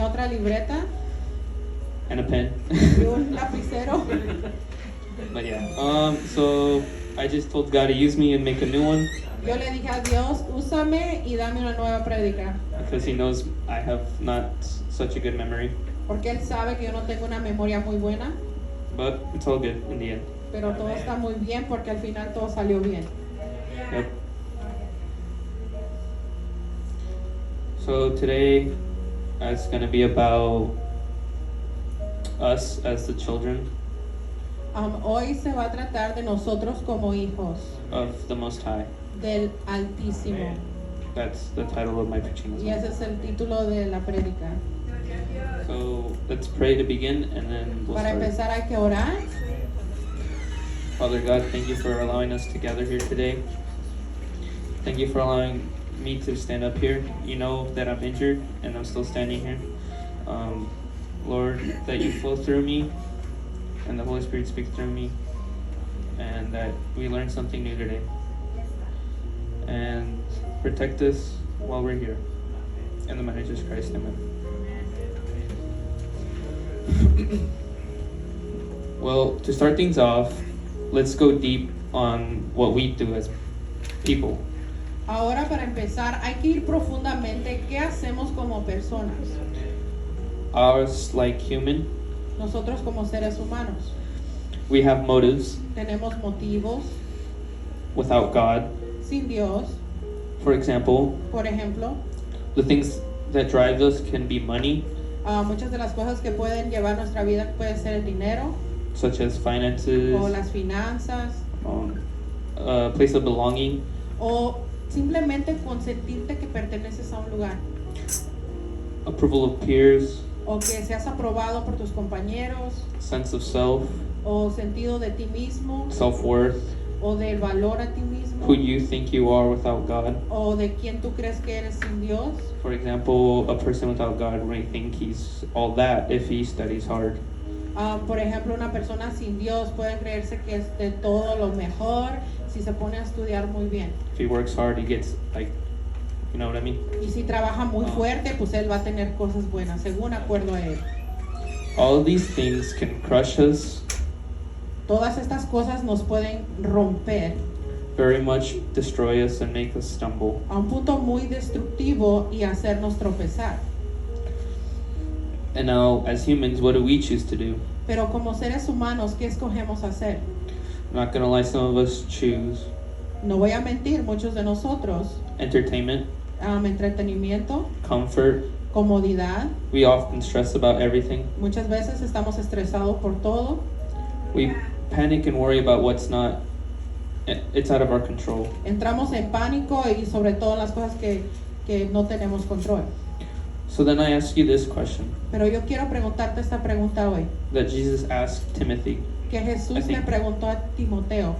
tenía otra libreta and a pen. y un lapicero. But yeah, so I just told God to use me and make a new one Yo le dije a Dios, úsame y dame una nueva prédica, because He knows I have not such a good memory. porque Él sabe que yo no tengo una memoria muy buena, But it's all good in the end. pero todo está muy bien porque al final todo salió bien. Yep. So today, it's going to be about us as the children Hoy se va a tratar de nosotros como hijos of the Most High. del Altísimo. That's the title of my preaching as Y ese well. es el título de la prédica. So let's pray to begin and then we'll Para start. empezar hay que orar. Father God, thank you for allowing us to gather here today. Thank you for allowing me to stand up here. You know that I'm injured and I'm still standing here. Lord, that you flow through me and the Holy Spirit speaks through me and that we learn something new today. And protect us while we're here. In the name of Jesus Christ, amen. Well, to start things off, let's go deep on what we do as people. Ahora para empezar hay que ir profundamente qué hacemos como personas. Ours, like human, Nosotros como seres humanos we have motives tenemos motivos without God. sin Dios. For example, Por ejemplo, the things that drive us can be money, muchas de las cosas que pueden llevar nuestra vida puede ser el dinero such as finances, o las finanzas a place of belonging, o simplemente con sentirte que perteneces a un lugar approval of peers, o que seas aprobado por tus compañeros sense of self, o sentido de ti mismo self-worth, o del valor a ti mismo who you think you are without God. o de quién tú crees que eres sin Dios. For example, a person without God may think he's all that if he studies hard. Por ejemplo, una persona sin Dios puede creerse que es de todo lo mejor si se pone a estudiar muy bien. If he works hard, he gets like, you know what I mean? Y si trabaja muy fuerte, pues él va a tener cosas buenas, según acuerdo a él. All of these things can crush us, Todas estas cosas nos pueden romper very much destroy us, and make us stumble. a un punto muy destructivo y hacernos tropezar. And now, as humans, what do we choose to do? Pero como seres humanos, ¿qué escogemos hacer? I'm not gonna lie, some of us choose No voy a mentir, muchos de nosotros, entertainment, entretenimiento, comfort. comodidad, We often stress about everything. muchas veces estamos estresados por todo, We panic and worry about what's not, it's out of our control. entramos en pánico y sobre todo en las cosas que no tenemos control. So then I ask you this question Pero yo quiero preguntarte esta pregunta hoy, that Jesus asked Timothy. que Jesús I think- le preguntó a Timoteo.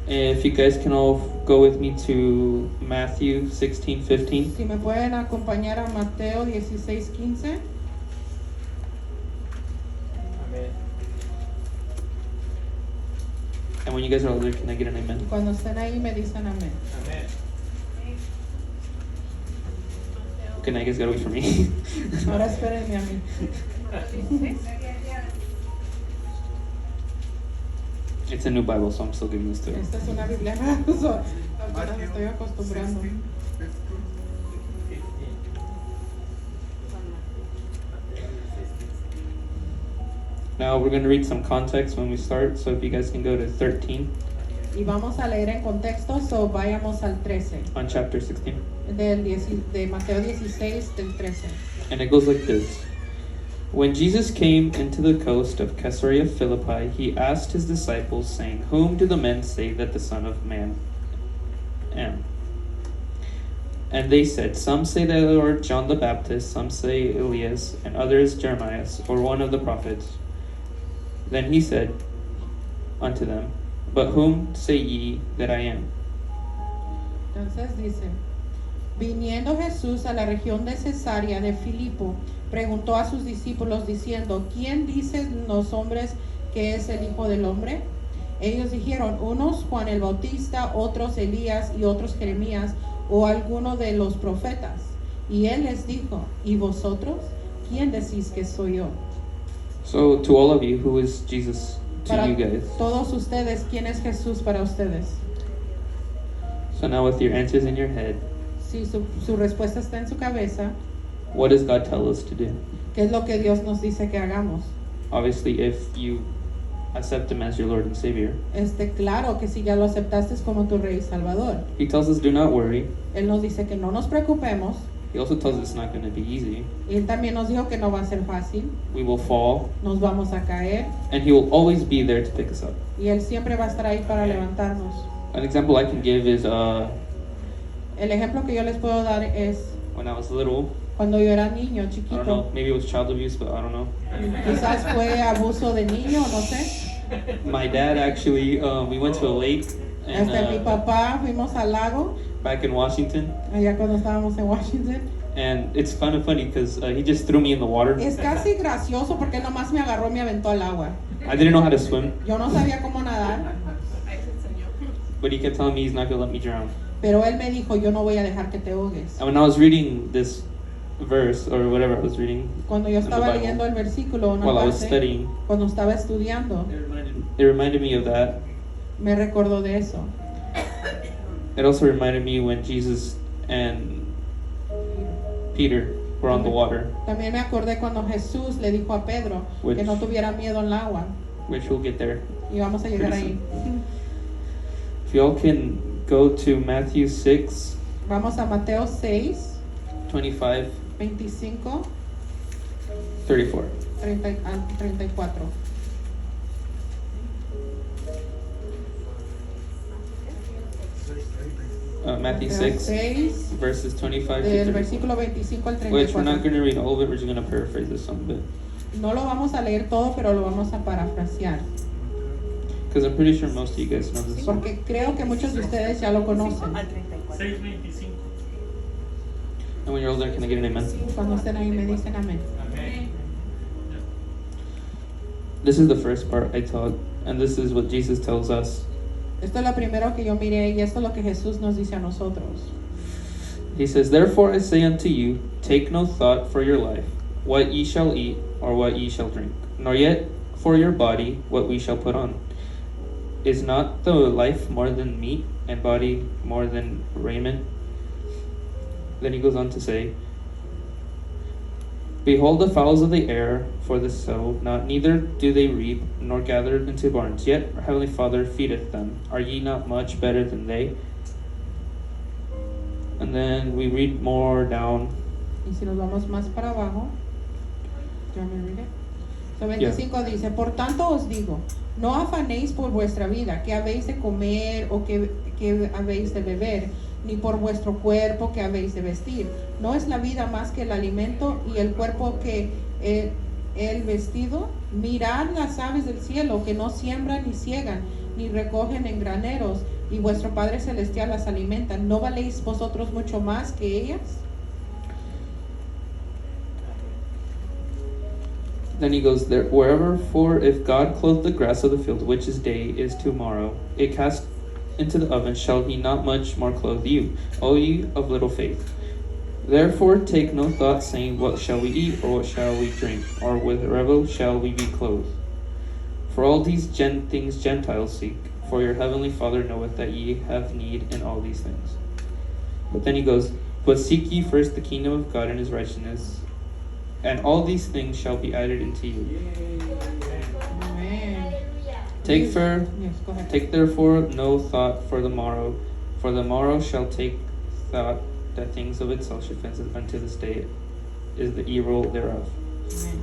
If you guys can all go with me to Matthew 16:15. Si me pueden acompañar a Mateo 16:15. And when you guys are all there, can I get an amen? Cuando estén ahí me dicen amén. Okay, now you guys gotta wait for me. Ahora espérenme a mí. It's a new Bible, so I'm still getting used to it. Esta es una Biblia nueva, so apenas me estoy acostumbrando. Now we're going to read some context when we start, so if you guys can go to 13 Y vamos a leer en contexto, so vayamos al 13, on chapter 16. de Mateo 16, del 13. And it goes like this. When Jesus came into the coast of Caesarea Philippi, he asked his disciples, saying, Whom do the men say that the Son of Man am? And they said, Some say that the Lord John the Baptist, some say Elias, and others Jeremiah, or one of the prophets. Then he said unto them, But whom say ye that I am? Entonces dice, viniendo Jesús a la región de Cesarea de Filipo, preguntó a sus discípulos diciendo, ¿quién dicen los hombres que es el Hijo del Hombre? Ellos dijeron, unos Juan el Bautista, otros Elías y otros Jeremías o alguno de los profetas. Y él les dijo, ¿y vosotros? ¿quién decís que soy yo? So, to all of you, who is Jesus to Para you guys? todos ustedes, ¿quién es Jesús para ustedes? So now with your answers in your head, Si su respuesta está en su cabeza, what does God tell us to do? ¿qué es lo que Dios nos dice que hagamos? Obviously, if you accept Him as your Lord and Savior, Claro que si ya lo aceptaste como tu Rey y Salvador. He tells us, do not worry. Él nos dice que no nos preocupemos. He also tells us it's not going to be easy. Y Él también nos dijo que no va a ser fácil. We will fall, Nos vamos a caer. and He will always be there to pick us up. Y Él siempre va a estar ahí para levantarnos. An example I can give is El ejemplo que yo les puedo dar es when I was little. cuando yo era niño, I don't chiquito. know, maybe it was child abuse, but I don't know. Quizás fue abuso de niño, no sé. My dad actually, we went to a lake and, Mi papá fuimos al lago, back in Washington, allá cuando estábamos en Washington. and it's kind of funny because he just threw me in the water. Es casi gracioso porque él nomás me agarró y me aventó al agua. I didn't know how to swim, Yo no sabía cómo nadar, but he kept telling me he's not gonna let me drown. pero él me dijo, yo no voy a dejar que te ahogues. And when I was reading this verse or whatever I was reading Cuando yo in the estaba Bible, leyendo el versículo, una while I was parte, studying, cuando estaba estudiando, it reminded me of that. me recordó de eso. It also reminded me when Jesus and Peter were on the water, También me acordé cuando Jesús le dijo a Pedro Which- que no tuviera miedo en el agua. which we'll get there. Y vamos a llegar ahí. If y'all can go to Matthew 6, Vamos a Mateo 6, 25, 25, 34. 34. Matthew Mateo 6, 6, verses 25 to del 34. versículo 25 al Which we're not 34. going to read all of it, we're just going to paraphrase this some bit. No lo vamos a leer todo, pero lo vamos a parafrasear. Because I'm pretty sure most of you guys know this. Porque creo que muchos de ustedes ya lo conocen. 6:25. And when you're older, can I get an amen? Cuando estén ahí me dicen amén. This is the first part I taught, and this is what Jesus tells us. Esto es lo primero que yo miré y esto es lo que Jesús nos dice a nosotros. He says, Therefore I say unto you, take no thought for your life, what ye shall eat, or what ye shall drink, nor yet for your body, what we shall put on. Is not the life more than meat, and body more than raiment? Then he goes on to say, Behold the fowls of the air, for they sow not, neither do they reap, nor gather into barns, yet our heavenly Father feedeth them. Are ye not much better than they? And then we read more down. Y si nos vamos más para abajo, ya me miré. So 25 dice, por tanto os digo, no afanéis por vuestra vida, que habéis de comer o que habéis de beber, ni por vuestro cuerpo que habéis de vestir. No es la vida más que el alimento y el cuerpo que el vestido. Mirad las aves del cielo, que no siembran ni ciegan, ni recogen en graneros, y vuestro Padre Celestial las alimenta. ¿No valéis vosotros mucho más que ellas? Then he goes there, wherever if God clothe the grass of the field, which is day, is tomorrow, it cast into the oven, shall he not much more clothe you, O ye of little faith? Therefore take no thought, saying, What shall we eat, or what shall we drink, or whereof shall we be clothed? For all these things Gentiles seek, for your heavenly Father knoweth that ye have need in all these things. But then he goes, But seek ye first the kingdom of God and his righteousness, and all these things shall be added unto you. Amen. Take Yes, go ahead. Take therefore no thought for the morrow shall take thought that things of itself should fence unto this day is the evil thereof. Amén.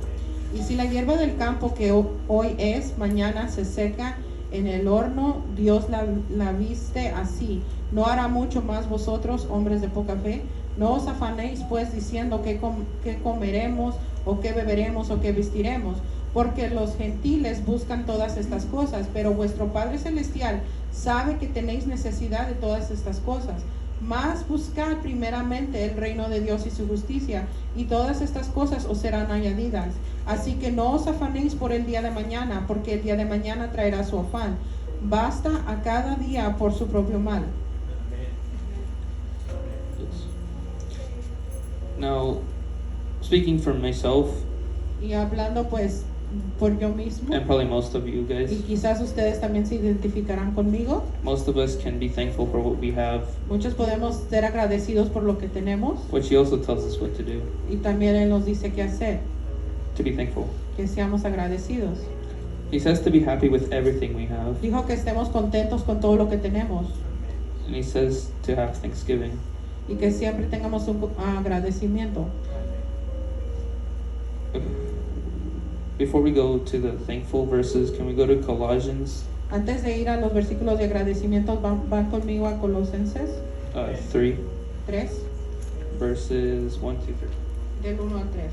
Y si la hierba del campo que hoy es, mañana se seca en el horno, Dios la viste así. ¿No hará mucho más vosotros, hombres de poca fe? No os afanéis pues diciendo qué comeremos, o qué beberemos, o qué vestiremos, porque los gentiles buscan todas estas cosas, pero vuestro Padre Celestial sabe que tenéis necesidad de todas estas cosas. Mas buscad primeramente el reino de Dios y su justicia, y todas estas cosas os serán añadidas. Así que no os afanéis por el día de mañana, porque el día de mañana traerá su afán. Basta a cada día por su propio mal. Now, speaking for myself y hablando pues por yo mismo, and probably most of you guys. y quizás ustedes también se identificarán conmigo. Most of us can be thankful for what we have, Muchos podemos ser agradecidos por lo que tenemos, which he also tells us what to do, y también Él nos dice qué hacer, to be thankful. que seamos agradecidos. He says to be happy with everything we have, Dijo que estemos contentos con todo lo que tenemos and he says to have thanksgiving. y que siempre tengamos un agradecimiento. Before we go to the thankful verses, can we go to Colossians Antes de ir a los versículos de agradecimiento, van conmigo a Colosenses 3, 3, verses 1 to 3. del 1 al 3.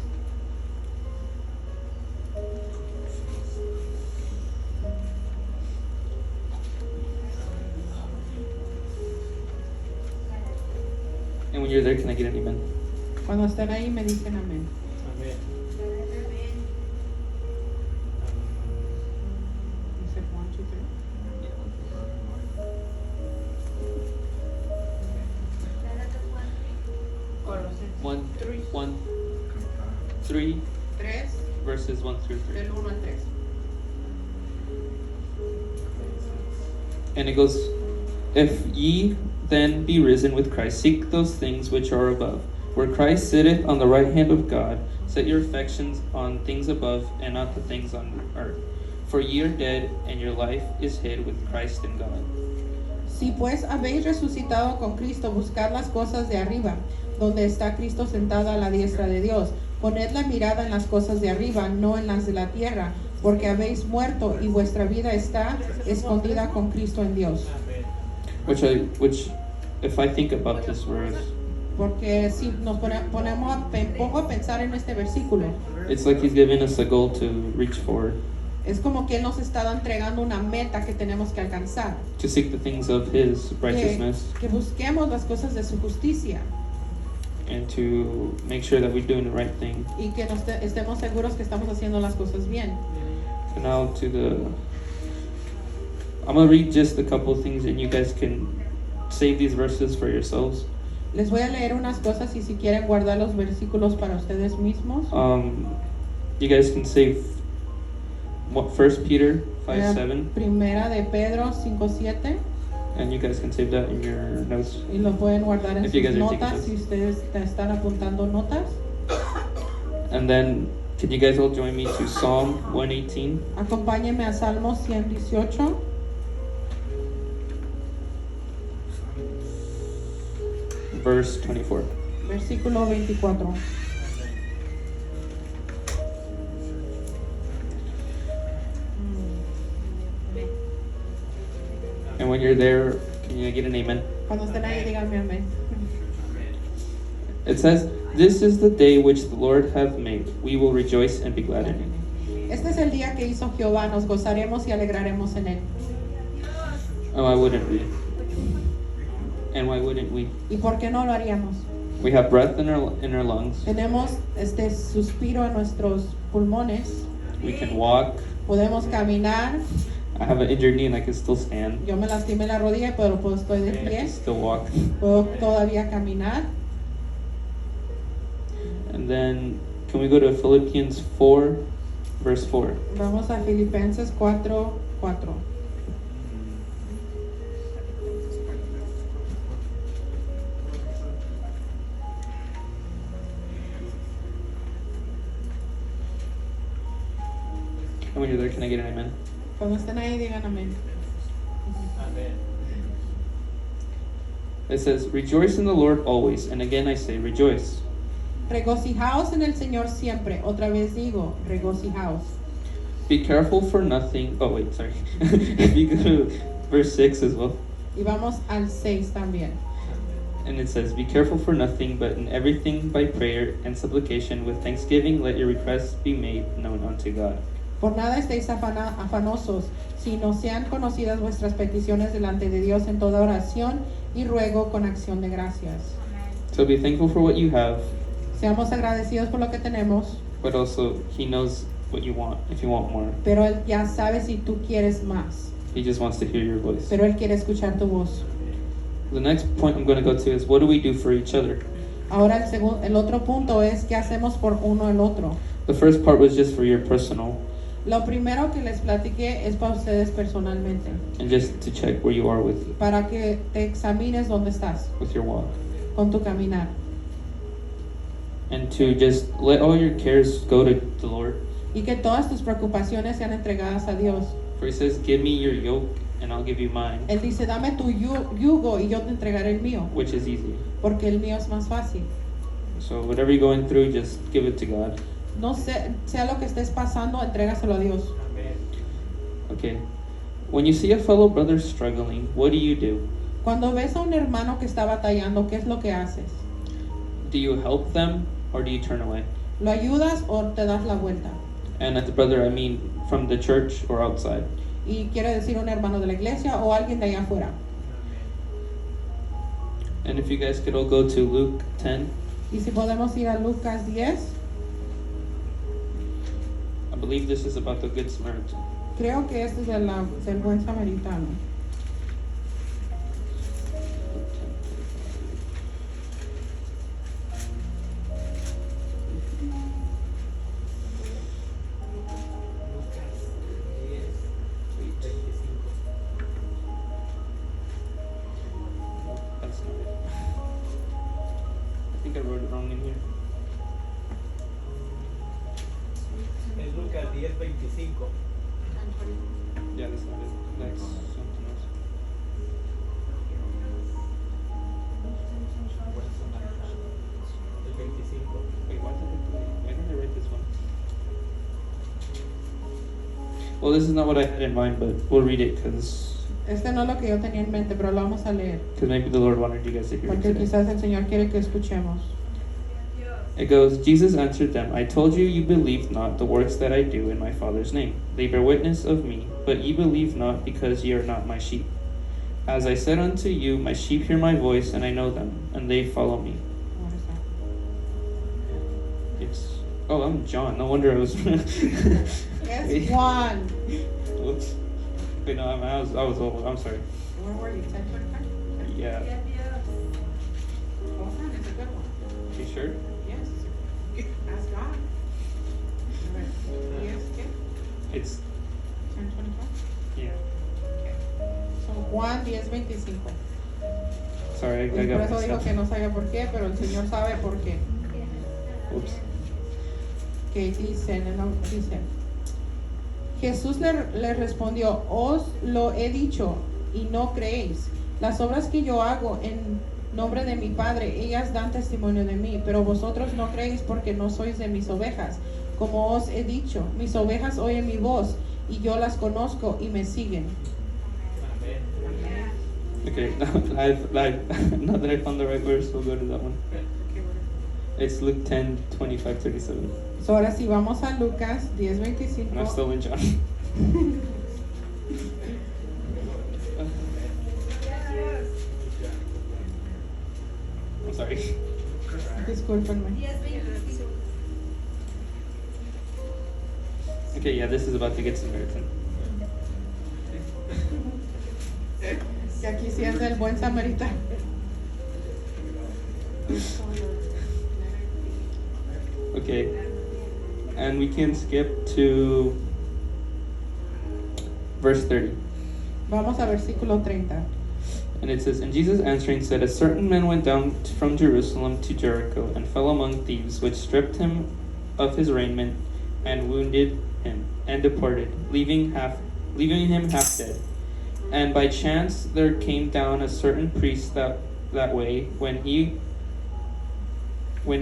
And when you're there, can I get an amen? Cuando estén ahí me dicen amén. Dice 1, 2, 3. One, 3, 3, verses 1 through 3. del 1 al 3. And it goes, if ye then be risen with Christ, seek those things which are above, where Christ sitteth on the right hand of God. Set your affections on things above, and not the things on earth. For ye are dead, and your life is hid with Christ in God. Si pues habéis resucitado con Cristo, buscad las cosas de arriba, donde está Cristo sentado a la diestra de Dios. Poned la mirada en las cosas de arriba, no en las de la tierra, porque habéis muerto y vuestra vida está escondida con Cristo en Dios. Which if I think about this verse, Porque si nos pongo a pensar en este versículo, it's like he's giving us a goal to reach for, es como que Él nos está entregando una meta que tenemos que alcanzar. to seek the things of his righteousness, Que busquemos las cosas de su justicia and to make sure that we're doing the right thing. y que estemos seguros que estamos haciendo las cosas bien. And now I'm going to read just a couple of things, and you guys can save these verses for yourselves. Les voy a leer unas cosas y si quieren guardar los versículos para ustedes mismos. You guys can save what 1 Peter 5:7, Primera de Pedro 5:7 and you guys can save that in your notes. y lo pueden guardar en If you sus guys are taking notas notes. si ustedes están apuntando notas. And then, can you guys all join me to Psalm 118? Acompáñenme a Salmo 118, Verse 24. versículo 24. And when you're there, can you get an amen? Cuando estén ahí, díganme amén. It says, "This is the day which the Lord hath made. We will rejoice and be glad in it." Este es el día que hizo Jehová, nos gozaremos y alegraremos en él. Oh, why wouldn't we? And why wouldn't we? ¿Y por qué no lo haríamos? We have breath in our lungs. Tenemos este suspiro en nuestros pulmones, We can walk. podemos caminar. I have an injured knee and I can still stand. Yo me lastimé la rodilla, pero estoy de I can pie, still walk. puedo todavía caminar. And then, can we go to Philippians 4, verse 4? Vamos a Filipenses 4:4. And when you're there, can I get an amen? Cuando estén ahí, digan amén. It says, "Rejoice in the Lord always." And again I say, rejoice. Regocijaos en el Señor siempre. Otra vez digo, regocijaos. Be careful for nothing. Oh, wait, sorry. If you go to verse 6 as well. Y vamos al 6 también. And it says, "Be careful for nothing, but in everything by prayer and supplication with thanksgiving let your requests be made known unto God." Por nada estéis afanosos, sino sean conocidas vuestras peticiones delante de Dios en toda oración y ruego con acción de gracias. So be thankful for what you have, Seamos agradecidos por lo que tenemos, but also He knows what you want, if you want more. pero Él ya sabe si tú quieres más. He just wants to hear your voice. Pero Él quiere escuchar tu voz. The next point I'm going to go to is, what do we do for each other? Ahora el otro punto es qué hacemos por uno el otro. The first part was just for your personal Lo primero que les platiqué es para ustedes personalmente, and just to check where you are with para que te examines dónde estás your walk. con tu caminar And to just let all your cares go to the Lord. y que todas tus preocupaciones sean entregadas a Dios. For he says, give me your yoke and I'll give you mine, Él dice, dame tu yugo y yo te entregaré el mío, which is easy. porque el mío es más fácil. So whatever you're going through, just give it to God. No sea lo que estés pasando, entrégaselo a Dios. Okay. When you see a fellow brother struggling, what do you do? Cuando ves a un hermano que está batallando, ¿qué es lo que haces? Do you help them or do you turn away? ¿Lo ayudas o te das la vuelta? And at the brother, I mean from the church or outside. Y quiere decir un hermano de la iglesia o alguien de allá afuera. And if you guys could all go to Luke 10, Y si podemos ir a Lucas 10, I believe this is about the Good Samaritan. creo que este es del buen samaritano. That's not it. I think I wrote it wrong in here. Es Lucas 10:25. Yeah, that's not it. That's something else. El 25. Wait, why did I write this one? Well, this is not what I had in mind, but we'll read it because Este no es lo que yo tenía en mente, pero lo vamos a leer, maybe the Lord wanted you guys to hear it porque today. quizás el Señor quiere que escuchemos. It goes, Jesus answered them, I told you, you believe not the works that I do in my Father's name. They bear witness of me, but ye believe not because ye are not my sheep. As I said unto you, my sheep hear my voice, and I know them, and they follow me. What is that? It's, oh, I'm John. No wonder I was. Es Juan. Whoops. Wait, no, I was old. I'm sorry. Where were you? 10:25? Yeah. Hold on, it's a good one. You sure? Yes. Ask God. A ver, ¿10 qué? It's, 10:25? yeah. So, Juan 10:25. Sorry, I Y por got eso dijo myself. que no sabía por qué, pero el Señor sabe por qué. Whoops. Que dice, dice, Jesús le respondió, os lo he dicho y no creéis. Las obras que yo hago en nombre de mi Padre, ellas dan testimonio de mí, pero vosotros no creéis porque no sois de mis ovejas. Como os he dicho, mis ovejas oyen mi voz y yo las conozco y me siguen. Okay, now that I found the right verse, we'll go to that one. It's Luke 10:25-37. So, ahora sí, vamos a Lucas And I'm 10:25. still in John. I'm sorry. Discúlpenme. Okay, yeah, this is about the Good Samaritan. Que aquí sí es del buen samaritano. Okay, and we can skip to verse 30. Vamos a versículo 30. And it says, And Jesus answering said, A certain man went down from Jerusalem to Jericho, and fell among thieves, which stripped him of his raiment, and wounded him, and departed, leaving him half dead. And by chance there came down a certain priest that way. When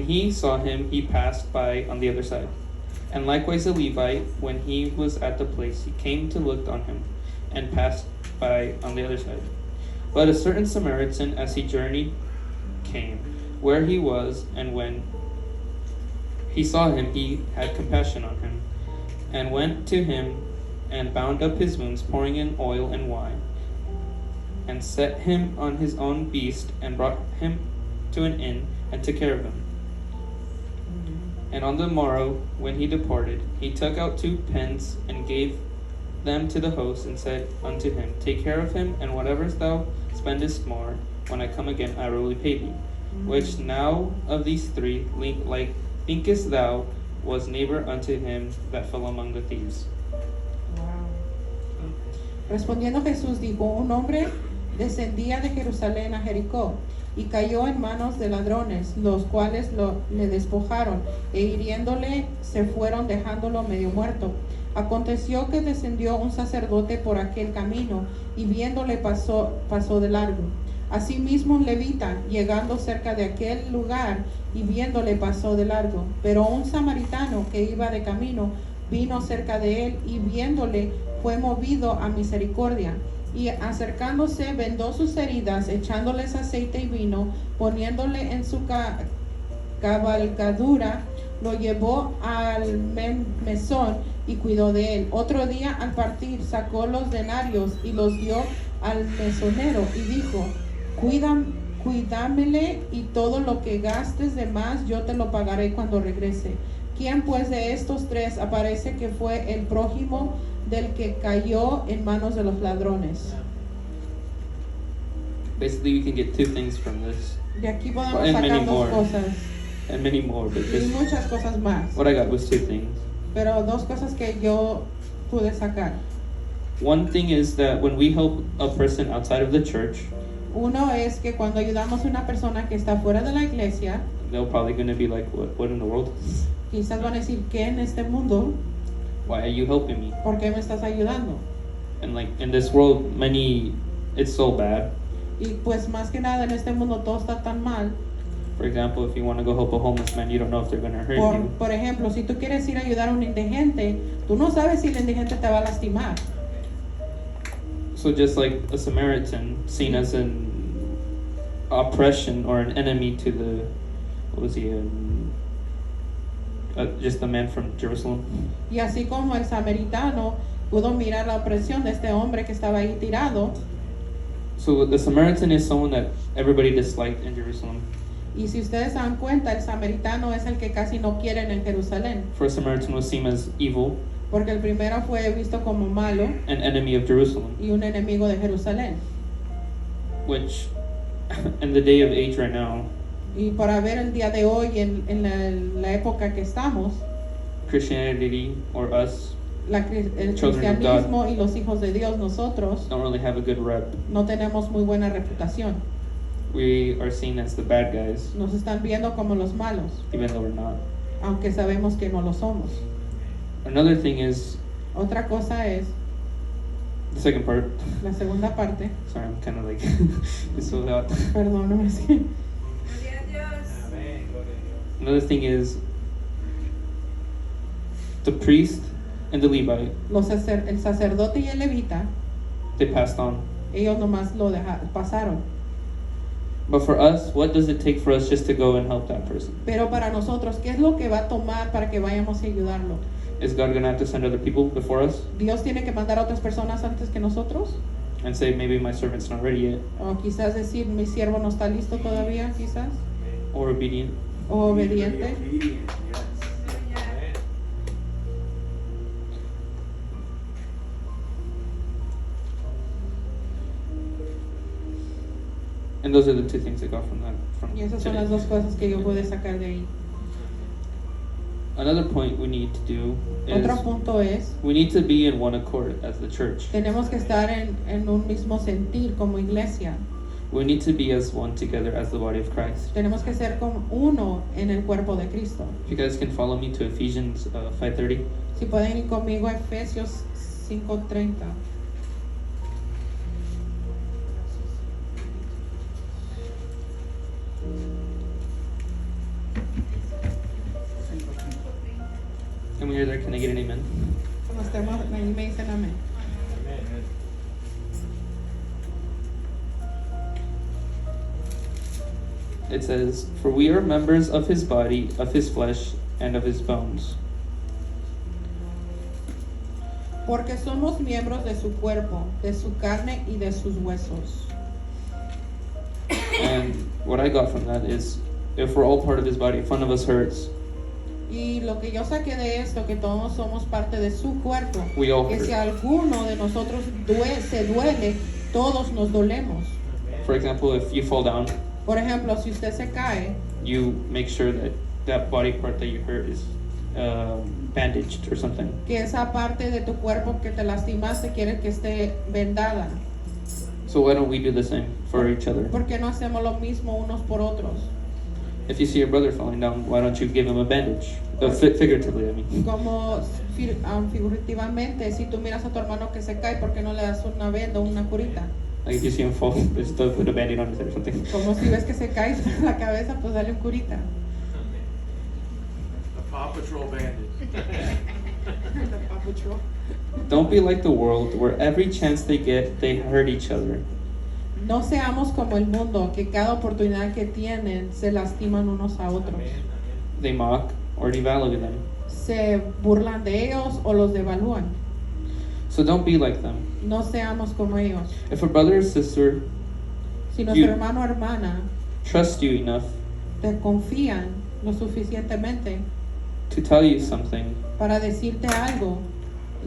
he saw him, he passed by on the other side. And likewise a Levite, when he was at the place, he came to look on him, and passed by on the other side. But a certain Samaritan, as he journeyed, came where he was, and when he saw him, he had compassion on him, and went to him, and bound up his wounds, pouring in oil and wine, and set him on his own beast, and brought him to an inn, and took care of him. And on the morrow, when he departed, he took out 2 pence, and gave them to the host, and said unto him, Take care of him, and whatever thou spendest more, when I come again, I will repay thee. Which now of these three, thinkest thou was neighbor unto him that fell among the thieves? Respondiendo Jesús dijo, un hombre descendía de Jerusalén a Jericó y cayó en manos de ladrones, los cuales le despojaron e hiriéndole se fueron dejándolo medio muerto. Aconteció que descendió un sacerdote por aquel camino y viéndole pasó de largo. Asimismo un levita, llegando cerca de aquel lugar y viéndole pasó de largo. Pero un samaritano que iba de camino vino cerca de él y viéndole fue movido a misericordia. Y acercándose vendó sus heridas, echándoles aceite y vino, poniéndole en su cabalgadura, lo llevó al mesón y cuidó de él. Otro día al partir sacó los denarios y los dio al mesonero y dijo, cuídamele y todo lo que gastes de más yo te lo pagaré cuando regrese. ¿Quién pues de estos tres aparece que fue el prójimo del que cayó en manos de los ladrones? Basically, we can get two things from this, De aquí podemos And many sacar dos more. cosas and many more, but y just muchas cosas más. what I got was two things. Pero dos cosas que yo pude sacar. One thing is that when we help a person outside of the church, Uno es que cuando ayudamos a una persona que está fuera de la iglesia, they're probably going to be like, what in the world? quizás van a decir, ¿qué en este mundo? Why are you helping me? ¿Por qué me estás ayudando? And like in this world, it's so bad. Y pues más que nada en este mundo todo está tan mal. For example, if you want to go help a homeless man, you don't know if they're going to hurt you. Por ejemplo, si tú quieres ir a ayudar a un indigente, tú no sabes si el indigente te va a lastimar. So just like a Samaritan seen as an oppression or an enemy to the, what was he, just the man from Jerusalem. Y así como el samaritano pudo mirar la opresión de este hombre que estaba ahí tirado, So the Samaritan is someone that everybody disliked in Jerusalem. y si ustedes se dan cuenta, el samaritano es el que casi no quieren en Jerusalén, First Samaritan was seen as evil, porque el primero fue visto como malo an enemy of Jerusalem, y un enemigo de Jerusalén. which in the day of age right now, Y para ver el día de hoy, en la época que estamos, Christianity or us el Children of cristianismo y los hijos de Dios, nosotros, don't really have a good rep. no tenemos muy buena reputación. We are seen as the bad guys, Nos están viendo como los malos, even though we're not. aunque sabemos que no lo somos. Another thing is Otra cosa es, the second part. la segunda parte, Sorry, I'm kind of like it's so hot. perdóname, es que Amén, gloria a Dios. Another thing is the priest and the Levite. el sacerdote y el levita, They passed on. ellos nomás lo pasaron. But for us, what does it take for us just to go and help that person? Pero para nosotros, ¿qué es lo que va a tomar para que vayamos a ayudarlo? Is God going to have to send other people before us ¿Dios tiene que mandar a otras personas antes que nosotros? and say, maybe my servant's not ready yet, O quizás decir, mi siervo no está listo todavía, quizás, or obedient? o obediente. Amén. And those are the two things I got from that. From Y esas son today. las dos cosas que yo pude sacar de ahí. Another point we need to do is Otro punto es, we need to be in one accord as the church. tenemos que estar en un mismo sentir como iglesia. We need to be as one together as the body of Christ. Tenemos que ser como uno en el cuerpo de Cristo. If you guys can follow me to Ephesians 5:30. Si pueden ir conmigo a Efesios 5:30. And when you're there, can I get an amen? Cuando estemos ahí me dicen amén. Amén. It says, "For we are members of his body, of his flesh, and of his bones." Porque somos miembros de su cuerpo, de su carne y de sus huesos. And what I got from that is, if we're all part of his body, if one of us hurts, Y lo que yo saqué de esto, que todos somos parte de su cuerpo, we all que si hurt. alguno de nosotros se duele, todos nos dolemos. For example, if you fall down, Por ejemplo, si usted se cae, you make sure that that body part that you hurt is bandaged or something. que esa parte de tu cuerpo que te lastimaste quiere que esté vendada. So why don't we do the same for each other? ¿Por qué no hacemos lo mismo unos por otros? If you see your brother falling down, why don't you give him a bandage? Figuratively, I mean. Como figurativamente, si tú miras a tu hermano que se cae, ¿por qué no le das una venda o una curita? Like if you see him fall, just put a band-aid on his head or something. Como si ves que se cae en la cabeza, pues dale un curita. The Paw Patrol bandage. Don't be like the world, where every chance they get, they hurt each other. No seamos como el mundo, que cada oportunidad que tienen se lastiman unos a otros. They mock or devalue them. Se burlan de ellos o los devalúan. So don't be like them. No seamos como ellos. If a brother or sister Si nuestro You- hermano o hermana trusts you enough te confían lo suficientemente to tell you something, para decirte algo,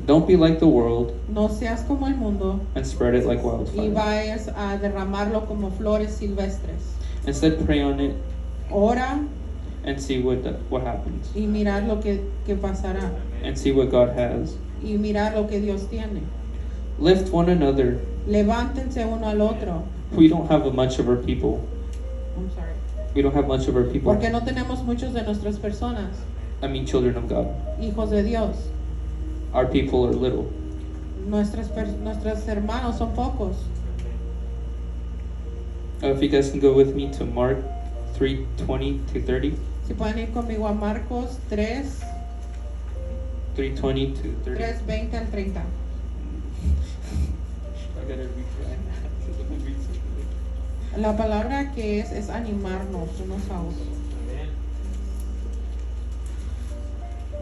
don't be like the world no seas como el mundo and spread it like y wildfire. vayas a derramarlo como flores silvestres. Instead, pray on it Ora and see what happens, y mirar lo que pasará and see what God has. y mirar lo que Dios tiene. Lift one another. Levántense uno al otro. We don't have much of our people. I'm sorry. We don't have much of our people. Porque no tenemos muchos de nuestras personas, I mean, children of God. hijos de Dios. Our people are little. Nuestros hermanos son pocos. If you guys can go with me to Mark 3:20 to 30. Si pueden ir conmigo a Marcos 3, 3:20 to 30. 3:20 al 30. I gotta read La palabra que es animarnos unos a otros.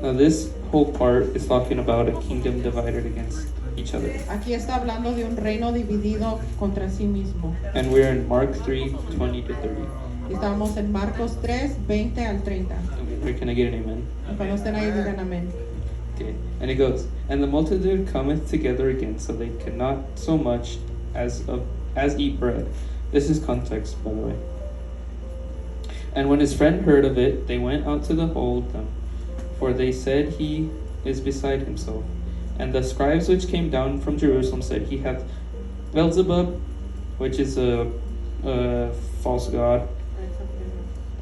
Now this whole part is talking about a kingdom divided against each other. Aquí está hablando de un reino dividido contra sí mismo. And we're in Mark 3:20 to 30. Estamos en Marcos 3, 20 al 30. Okay, can I get an amen? Cuando estén ahí digan amén. Okay. And it goes, and the multitude cometh together again, so they could not so much as eat bread. This is context, by the way. And when his friend heard of it, they went out to behold them, for they said, he is beside himself. And the scribes which came down from Jerusalem said, he hath Beelzebub, which is a false god,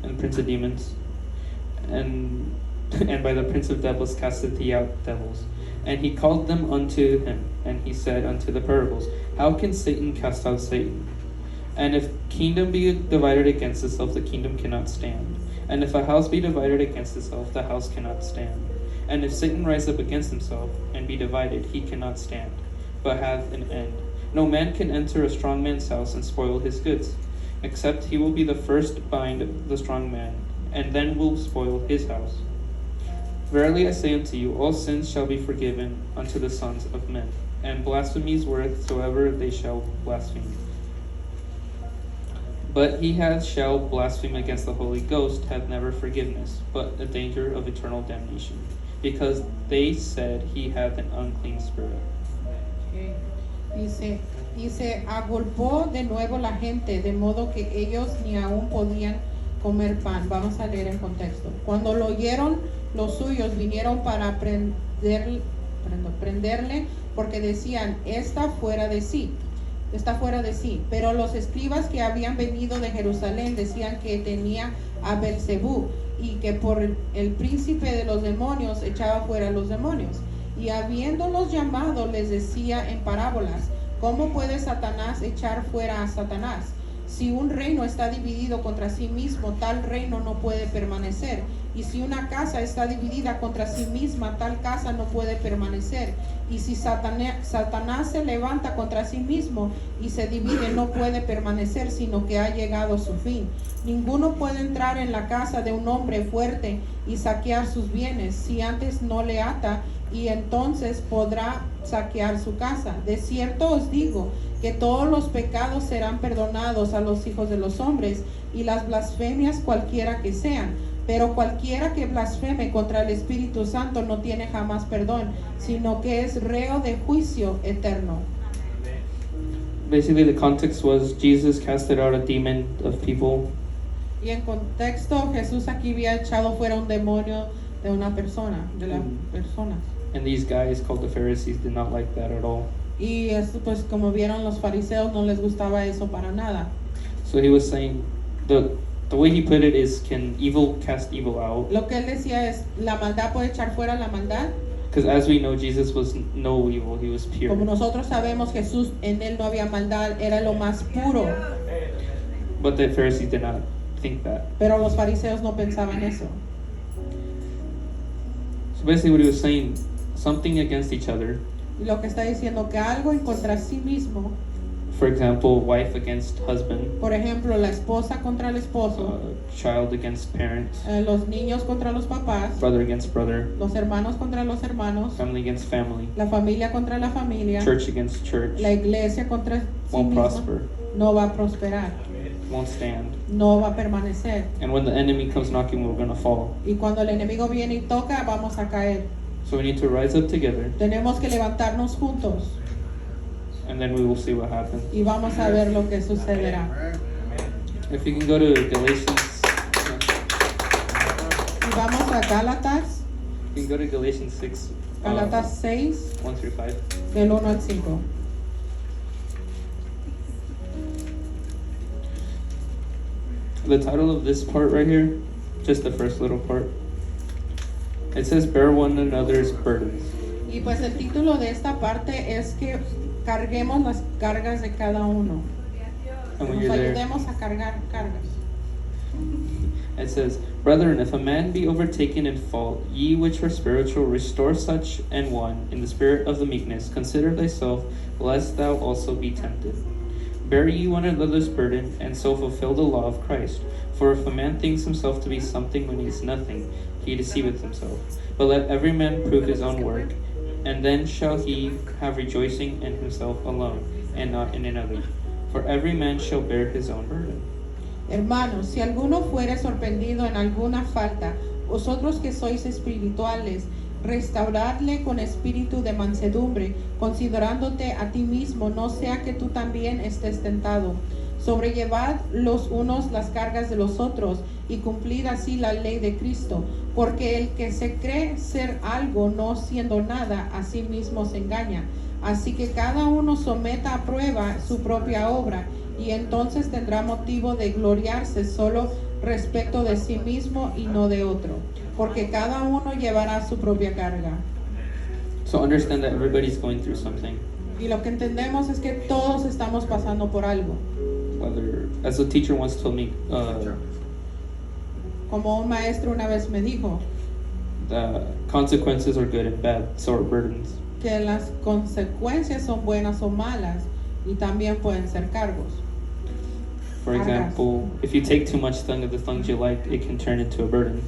and prince of demons, and by the prince of devils casteth he out devils. And he called them unto him, and he said unto the parables, how can Satan cast out Satan? And if kingdom be divided against itself, the kingdom cannot stand. And if a house be divided against itself, the house cannot stand. And if Satan rise up against himself, and be divided, he cannot stand, but hath an end. No man can enter a strong man's house and spoil his goods, except he will be the first bind the strong man, and then will spoil his house. Verily I say unto you, all sins shall be forgiven unto the sons of men, and blasphemies wheresoever they shall blaspheme. But he that shall blaspheme against the Holy Ghost hath never forgiveness, but a danger of eternal damnation, because they said he hath an unclean spirit. Dice, agolpó de nuevo la gente, de modo que ellos ni aún podían comer pan. Vamos a leer el contexto. Cuando lo oyeron, los suyos vinieron para prenderle, porque decían, está fuera de sí. Pero los escribas que habían venido de Jerusalén decían que tenía a Beelzebú y que por el príncipe de los demonios echaba fuera a los demonios. Y habiéndolos llamado les decía en parábolas, ¿cómo puede Satanás echar fuera a Satanás? Si un reino está dividido contra sí mismo, tal reino no puede permanecer. Y si una casa está dividida contra sí misma, tal casa no puede permanecer. Y si Satanás se levanta contra sí mismo y se divide, no puede permanecer, sino que ha llegado su fin. Ninguno puede entrar en la casa de un hombre fuerte y saquear sus bienes, si antes no le ata, y entonces podrá saquear su casa. De cierto os digo que todos los pecados serán perdonados a los hijos de los hombres, y las blasfemias cualquiera que sean. Pero cualquiera que blasfeme contra el Espíritu Santo no tiene jamás perdón, sino que es reo de juicio eterno. Basically, the context was Jesus casted out a demon of people, Y en contexto, Jesús aquí había echado fuera un demonio de una persona, de las personas. and these guys called the Pharisees did not like that at all. Y esto, pues como vieron los fariseos, no les gustaba eso para nada. So he was saying, the way he put it is, can evil cast evil out? Lo que él decía es, la maldad puede echar fuera la maldad. Because as we know, Jesus was no evil; he was pure. Como nosotros sabemos, Jesús, en él no había maldad, era lo más puro. But the Pharisees did not think that. Pero los fariseos no pensaban eso. So basically, what he was saying, something against each other. Y lo que está diciendo que algo en contra sí mismo, For example, wife against husband, por ejemplo, la esposa contra el esposo, child against parents, los niños contra los papás, brother against brother, los hermanos contra los hermanos, family against family, la familia contra la familia, church against church, la iglesia contra sí won't misma, prosper, no va a prosperar, won't stand. no va a permanecer. And when the enemy comes knocking, we're going to fall. Y cuando el enemigo viene y toca, vamos a caer. So we need to rise up together, Tenemos que levantarnos juntos and then we will see what happens. y vamos a ver lo que sucederá. If you can go to Galatians, Y vamos a Gálatas, you can go to Galatians 6, Gálatas 6, 1 through 5. del 1 al 5. The title of this part right here, just the first little part, it says, bear one another's burdens. Y pues el título de esta parte es que carguemos las cargas de cada uno. And when Nos you're there, ayudemos a cargar cargas. it says, brethren, if a man be overtaken in fault, ye which are spiritual, restore such an one in the spirit of the meekness. Consider thyself, lest thou also be tempted. Bear ye one another's burden, and so fulfill the law of Christ. For if a man thinks himself to be something when he is nothing, he deceiveth himself. But let every man prove his own work, and then shall he have rejoicing in himself alone, and not in another. For every man shall bear his own burden. Hermanos, si alguno fuere sorprendido en alguna falta, vosotros que sois espirituales, restauradle con espíritu de mansedumbre, considerándote a ti mismo, no sea que tú también estés tentado. Sobrellevad los unos las cargas de los otros y cumplid así la ley de Cristo, porque el que se cree ser algo no siendo nada, a sí mismo se engaña. Así que cada uno someta a prueba su propia obra, y entonces tendrá motivo de gloriarse solo respecto de sí mismo y no de otro, porque cada uno llevará su propia carga. So understand that everybody's going through something. Y lo que entendemos es que todos estamos pasando por algo. Whether, as a teacher once told me, Como un maestro una vez me dijo, the consequences are good and bad, so are burdens. que las consecuencias son buenas o malas, y también pueden ser cargos. For example, if you take too much of the things you like, it can turn into a burden.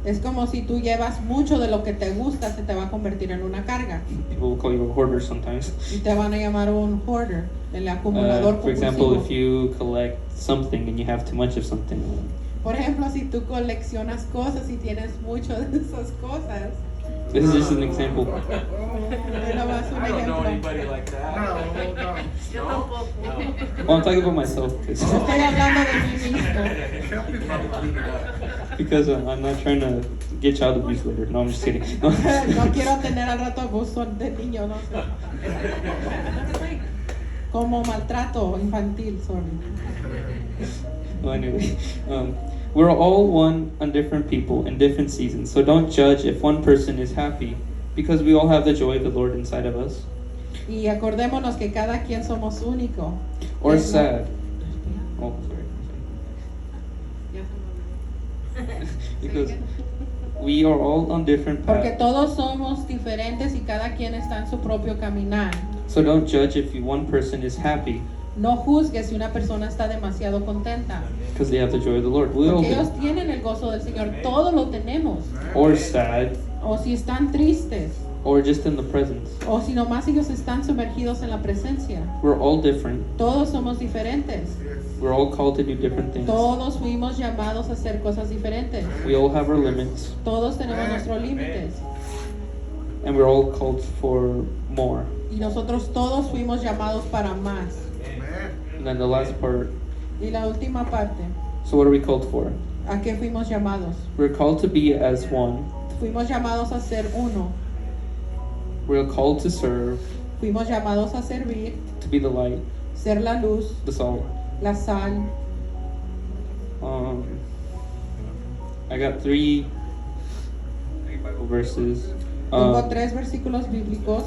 Es como si tú llevas mucho de lo que te gusta, se te va a convertir en una carga. People will call you a hoarder sometimes. Y te van a llamar un hoarder, el acumulador For example, compulsivo. if you collect something and you have too much of something, Por ejemplo, si tú coleccionas cosas y tienes mucho de esas cosas, this is just an example. es nomás un I don't know ejemplo. anybody like that. Yo No? tampoco. No. Well, I'm talking about myself Estoy hablando de mí mismo. You probably clean it up. because I'm not trying to get child abuse later. No, I'm just kidding. No quiero tener al rato abuso de niño, no sé. Como maltrato infantil, sorry. Well, anyway, we're all one on different people in different seasons. So don't judge if one person is happy, because we all have the joy of the Lord inside of us, Y acordémonos que cada quien somos único. or Es- sad. Oh, sorry. Because we are all on different Porque paths. todos somos diferentes y cada quien está en su propio caminar. So don't judge if one person is happy, No juzgues si una persona está demasiado contenta. because they have the joy of the Lord. We all Porque ellos do. tienen el gozo del Señor. Todo lo tenemos. Or sad, O si están tristes. or just in the presence. O si nomás ellos están sumergidos en la presencia. We're all different. Todos somos diferentes. We're all called to do different things. Todos fuimos llamados a hacer cosas diferentes. We all have our limits, Todos tenemos nuestros límites. and we're all called for more. Y nosotros todos fuimos llamados para más. And then the last part. Y la última parte, So what are we called for? ¿a qué fuimos llamados? We're called to be as one. Fuimos llamados a ser uno, We're called to serve, fuimos llamados a servir, to be the light, ser la luz, the salt. la sal. I got three Bible verses. Tengo 3 versículos bíblicos.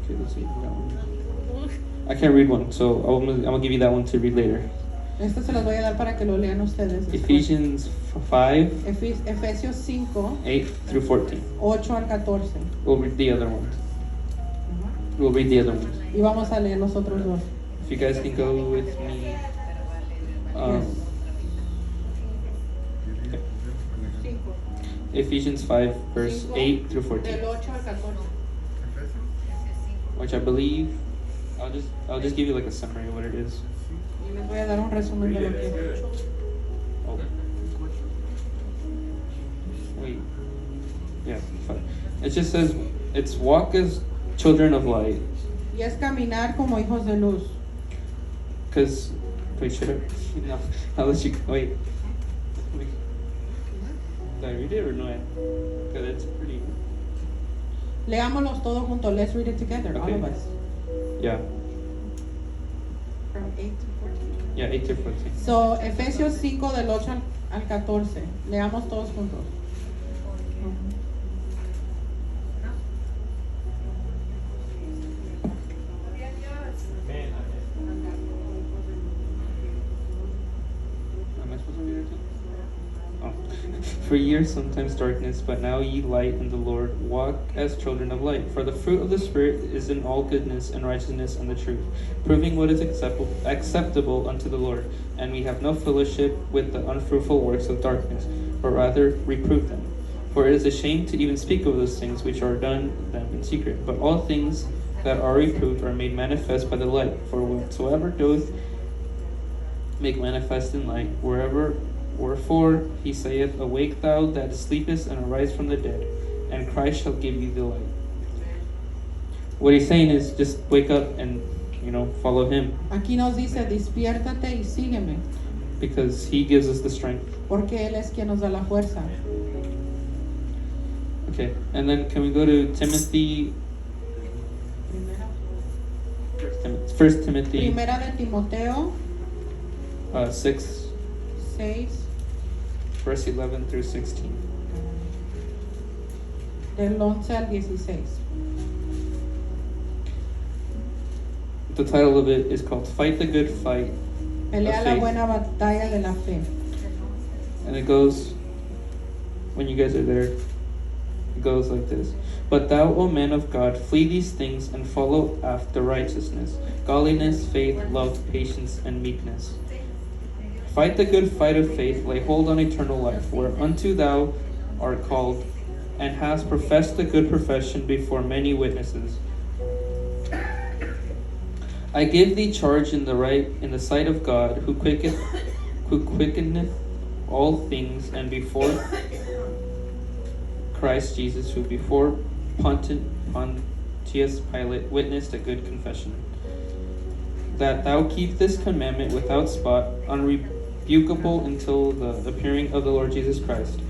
Okay, let's see. That one. I can't read one, so I'm gonna give you that one to read later. Estos se los voy a dar para que lo lean ustedes después. Ephesians 5, Efesios 5, 8 through 14. 8 al 14. We'll read the other ones. We'll read the other ones. Y vamos a leer los otros dos. If you guys can go with me. Okay. Ephesians 5, verse 8 through 14. Del 8 al 14. Which I believe, I'll just give you like a summary of what it is. Y les voy a dar un resumen de lo que. Oh. Wait. Yeah, fine. It just says, it's walk as children of light. Y es caminar como hijos de luz. Because, wait, should I? No, I'll let you, wait. Did I read it or no? Because it's pretty, Leámoslos todos juntos. Let's read it together, all Okay. of us. yeah. From 8 to 14. Yeah, 8 through 14. So, Efesios 5 del 8 al 14. Leamos todos juntos. Am I supposed to read it too? Oh. For years sometimes darkness, but now ye light in the Lord. Walk as children of light. For the fruit of the Spirit is in all goodness and righteousness and the truth, proving what is acceptable unto the Lord. And we have no fellowship with the unfruitful works of darkness, but rather reprove them. For it is a shame to even speak of those things which are done them in secret. But all things that are reproved are made manifest by the light. For whatsoever doth make manifest in light, wherefore he saith, Awake thou that sleepest, and arise from the dead, and Christ shall give you the light. What he's saying is just wake up and, follow him, Aquí nos dice, despiértate y sígueme, because he gives us the strength. porque Él es quien nos da la fuerza. Okay, and then can we go to Timothy, First Timothy Primera de Timoteo 6, 6, verse 11 through 16. del 11 al 16. The title of it is called Fight the Good Fight. Pelea Of la faith. buena batalla de la fe. And it goes, when you guys are there, it goes like this. But thou, O man of God, flee these things and follow after righteousness, godliness, faith, love, patience, and meekness. Fight the good fight of faith, lay hold on eternal life, whereunto thou art called, and hast professed the good profession before many witnesses. I give thee charge in the sight of God, who quickeneth all things, and before Christ Jesus, who before Pontius Pilate witnessed a good confession, that thou keep this commandment without spot, unrebukable until the appearing of the Lord Jesus Christ,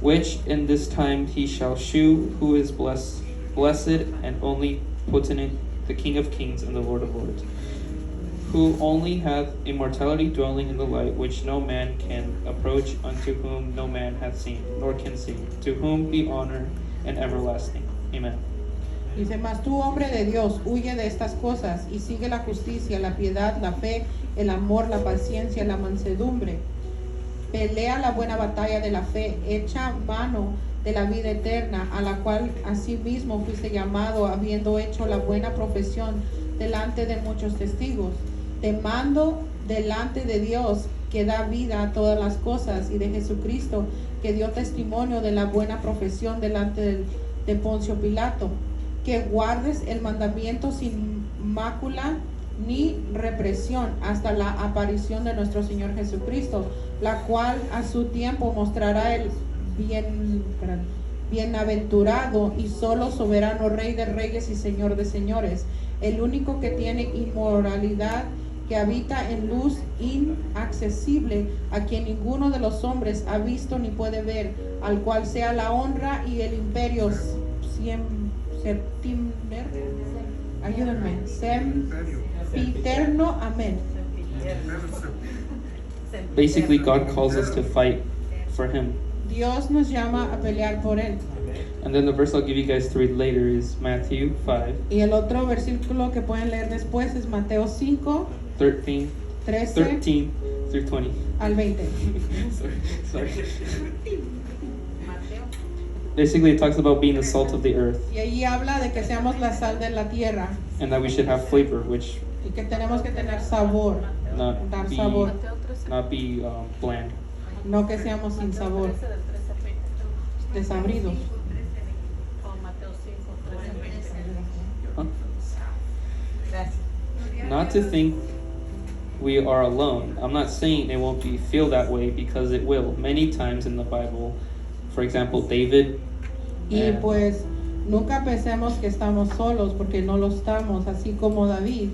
which in this time he shall shew, who is blessed and only potent, the King of kings and the Lord of lords, who only hath immortality, dwelling in the light, which no man can approach, unto whom no man hath seen, nor can see, to whom be honor and everlasting. Amen. Dice, mas tú, hombre de Dios, huye de estas cosas y sigue la justicia, la piedad, la fe, el amor, la paciencia, la mansedumbre. Pelea la buena batalla de la fe, echa mano de la vida eterna, a la cual asimismo fuiste llamado, habiendo hecho la buena profesión delante de muchos testigos. Te mando delante de Dios, que da vida a todas las cosas, y de Jesucristo, que dio testimonio de la buena profesión delante de Poncio Pilato, que guardes el mandamiento sin mácula ni represión hasta la aparición de nuestro Señor Jesucristo, la cual a su tiempo mostrará el Bienaventurado y solo soberano Rey de reyes y Señor de señores, el único que tiene inmoralidad, que habita en luz inaccesible, a quien ninguno de los hombres ha visto ni puede ver, al cual sea la honra y el imperio sempiterno. Amén. Basically, God calls us to fight for Him. Dios nos llama a pelear por él. And then the verse I'll give you guys to read later is Matthew 5, Y el otro versículo que pueden leer después es Mateo 5, 13 13 through 20. al 20. Sorry. Basically, it talks about being the salt of the earth Y allí habla de que seamos la sal de la tierra and that we should have flavor, which y que tenemos que tener sabor, dar sabor, not be bland. no que seamos sin sabor, desabridos. Huh? Not to think we are alone. I'm not saying it won't feel that way, because it will. Many times in the Bible, for example, David. Y pues nunca pensemos que estamos solos, porque no lo estamos, así como David,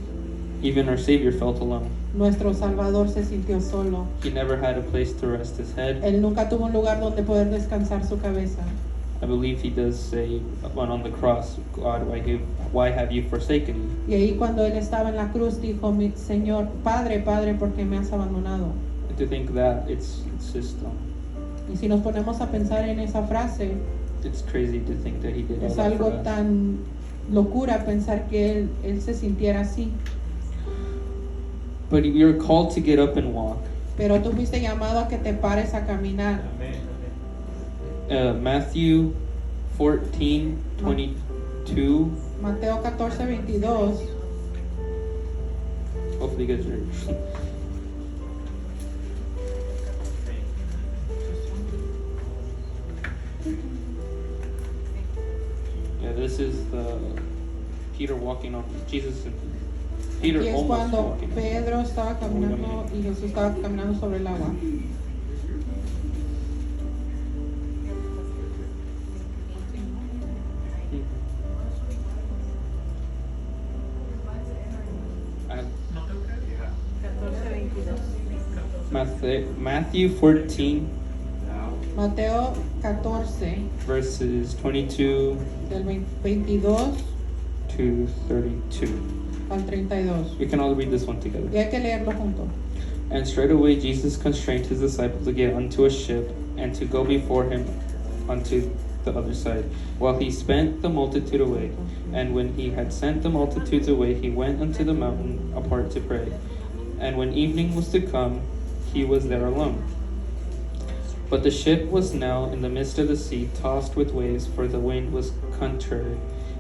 Even our Savior felt alone. nuestro Salvador, se sintió solo. He never had a place to rest his head. Él nunca tuvo un lugar donde poder descansar su cabeza. I believe he does say when on the cross, God, why have you forsaken me? Y ahí cuando él estaba en la cruz dijo, mi Señor, Padre, Padre, ¿por qué me has abandonado? And to think that it's just Y si nos ponemos a pensar en esa frase, it's crazy to think that he did all es that algo for us. tan locura pensar que él se sintiera así. But we are called to get up and walk. Pero tú fuiste llamado a que te pares a caminar. Matthew 14:22. Mateo 14:22. Hopefully you guys are. Yeah, this is the Peter walking on Jesus and Peter Y es almost cuando walking. Pedro estaba caminando y Jesús estaba caminando sobre el agua. Matthew 14 Mateo 14, verses 22 del 22 to 32. al 32. We can all read this one together. Y hay que leerlo junto. And straightway Jesus constrained his disciples to get unto a ship and to go before him unto the other side, while he spent the multitude away. And when he had sent the multitudes away, he went unto the mountain apart to pray. And when evening was to come, he was there alone. But the ship was now in the midst of the sea, tossed with waves, for the wind was contrary.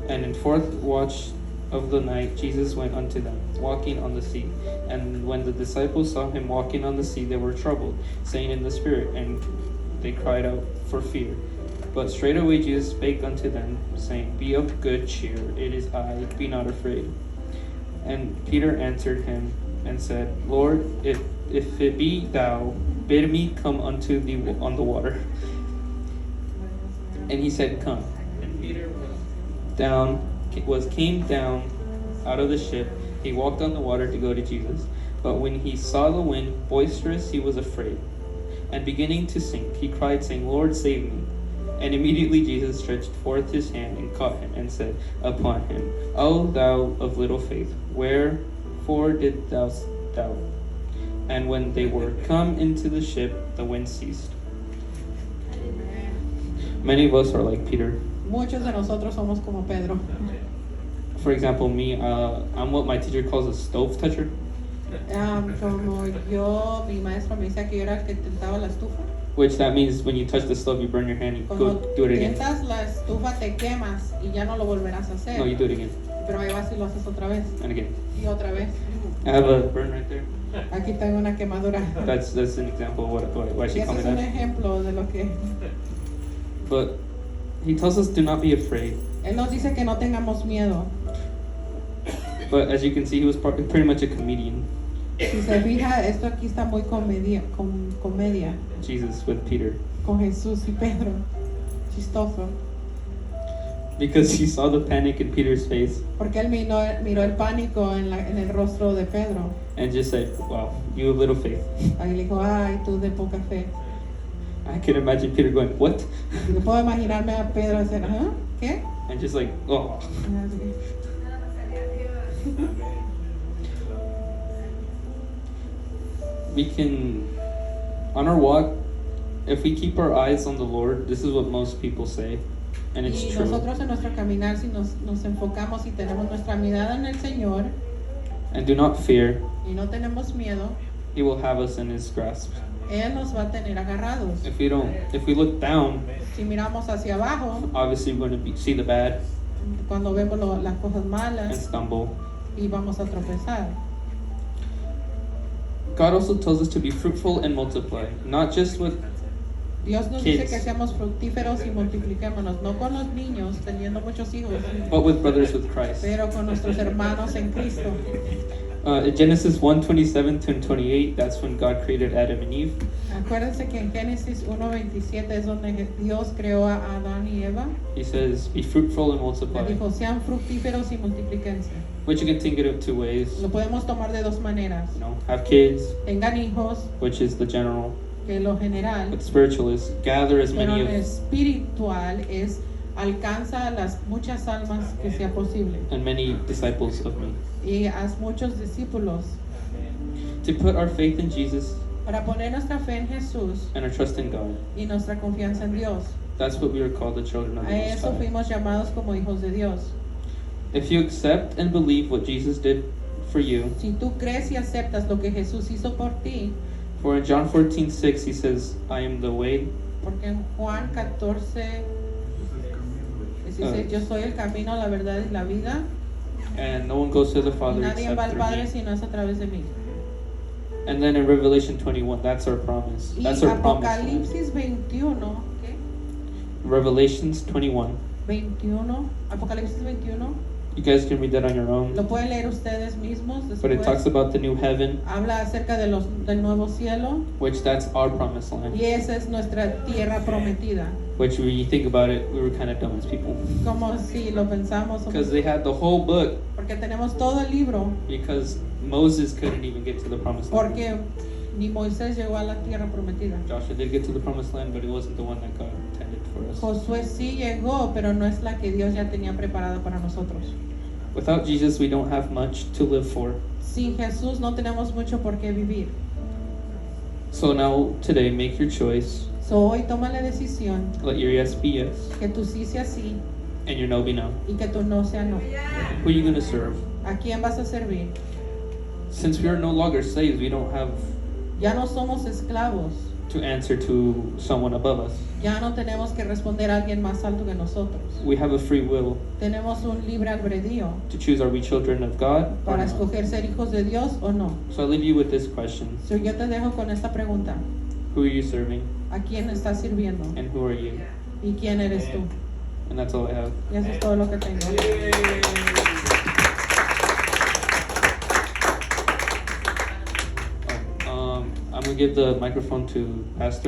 And in fourth watch of the night, Jesus went unto them, walking on the sea. And when the disciples saw him walking on the sea, they were troubled, saying in the spirit, and they cried out for fear. But straightway Jesus spake unto them, saying, Be of good cheer, it is I, be not afraid. And Peter answered him and said, Lord, if it be thou, bid me come unto thee on the water. And he said, Come. And Peter came down out of the ship. He walked on the water to go to Jesus. But when he saw the wind boisterous, he was afraid. And beginning to sink, he cried, saying, Lord, save me. And immediately Jesus stretched forth his hand and caught him, and said upon him, O thou of little faith, wherefore didst thou doubt? And when they were come into the ship, the wind ceased. Many of us are like Peter. Muchos de nosotros somos como Pedro. For example, me, I'm what my teacher calls a stove toucher. Como yo, mi maestro me decía que yo era el que tentaba la estufa. Which that means when you touch the stove, you burn your hand, you Cuando go do it again. tientas la estufa te quemas y ya no lo volverás a hacer. No, you do it again. Pero ahí vas y lo haces otra vez. And again. Y otra vez. I have a burn right there. Aquí tengo una quemadura. That's an example of why Y she ese called es me un that. ejemplo de lo que But he tells us do not be afraid. él nos dice, que no tengamos miedo. But as you can see, he was pretty much a comedian. Si se fija, esto aquí está muy comedia Jesus with Peter. con Jesús y Pedro. chistoso, because he saw the panic in Peter's face porque él miró el pánico en el rostro de Pedro. and just said, "Wow, you have little faith." Ahí le dijo, ay, tú de poca fe. I can imagine Peter going, "What?" Yo puedo imaginarme a Pedro decir, ¿ah? ¿Qué? And just like, "Oh." We can, on our walk, if we keep our eyes on the Lord, this is what most people say, and it's Y true. nosotros en nuestro caminar, si nos enfocamos y tenemos nuestra mirada en el Señor And do not fear, y no tenemos miedo, He will have us in His grasp. Él nos va a tener agarrados. If we look down, Si miramos hacia abajo, obviously we're going to see the bad cuando vemos las cosas and malas stumble. y vamos a tropezar. God also tells us to be fruitful and multiply, not just with Dios nos dice Kids. que seamos fructíferos y multipliquémonos, no con los niños teniendo muchos hijos, but with brothers with Christ. pero con nuestros hermanos en Cristo. In Genesis 1:27 to 28, that's when God created Adam and Eve. Acuérdense que en Génesis 1:27 es donde Dios creó a Adán y Eva. He says, "Be fruitful and Le multiply," dijo, sean fructíferos y multiplíquense. which you can think it of two ways. Lo podemos tomar de dos maneras. You know, have kids, Tengan hijos, which is the general, que lo general, but spiritual is gather as pero many lo of espiritual es alcanza las muchas almas que sea posible and many disciples of me. y haz muchos discípulos. To put our faith in Jesus Para poner nuestra fe en Jesús and our trust in God. y nuestra confianza en Dios. That's what we are called, the children of the A Most eso High. fuimos llamados como hijos de Dios. If you accept and believe what Jesus did for you, Si tú crees y aceptas lo que Jesús hizo por ti, for in John 14:6 he says, "I am the way." porque en Juan 14 dice, yo soy el camino, la verdad y la vida, And no one goes to the y Father nadie va except al through Padre me. si no es a través de mí. And then in Revelation 21, that's our promise. Y That's our promise. Apocalipsis 21, ¿qué? Revelations 21. 21, Apocalipsis 21, You guys can read that on your own. lo pueden leer ustedes mismos But it talks después. about the new heaven, Habla acerca de del nuevo cielo, which that's our promised land. y esa es nuestra tierra prometida. Which when you think about it, we were kind of dumb as people. Como si lo pensamos, Because they had the whole book, porque tenemos todo el libro, because Moses couldn't even get to the promised land. porque ni Moisés llegó a la tierra prometida. Joshua did get to the promised land, but it wasn't the one that God intended for us. Josué sí llegó, pero no es la que Dios ya tenía preparada para nosotros. Without Jesus, we don't have much to live for. Sin Jesús no tenemos mucho por qué vivir. So now, today, make your choice. So, hoy toma la decisión Let your yes be yes, que tu sí sea sí and your no be no. y que tu no sea no. Who are you going to serve? ¿A quién vas a servir? Since we are no longer slaves, we don't have Ya no somos esclavos. to answer to someone above us. Ya no tenemos que responder a alguien más alto que nosotros. We have a free will Tenemos un libre albedrío to choose, are we children of God or para not? escoger ser hijos de Dios o no. So I leave you with this question. So, yo te dejo con esta pregunta. Who are you serving, ¿A quién estás sirviendo? and who are you? ¿Y quién eres tú? And that's all I have. Y eso es todo lo que tengo. I'm going to give the microphone to Pastor.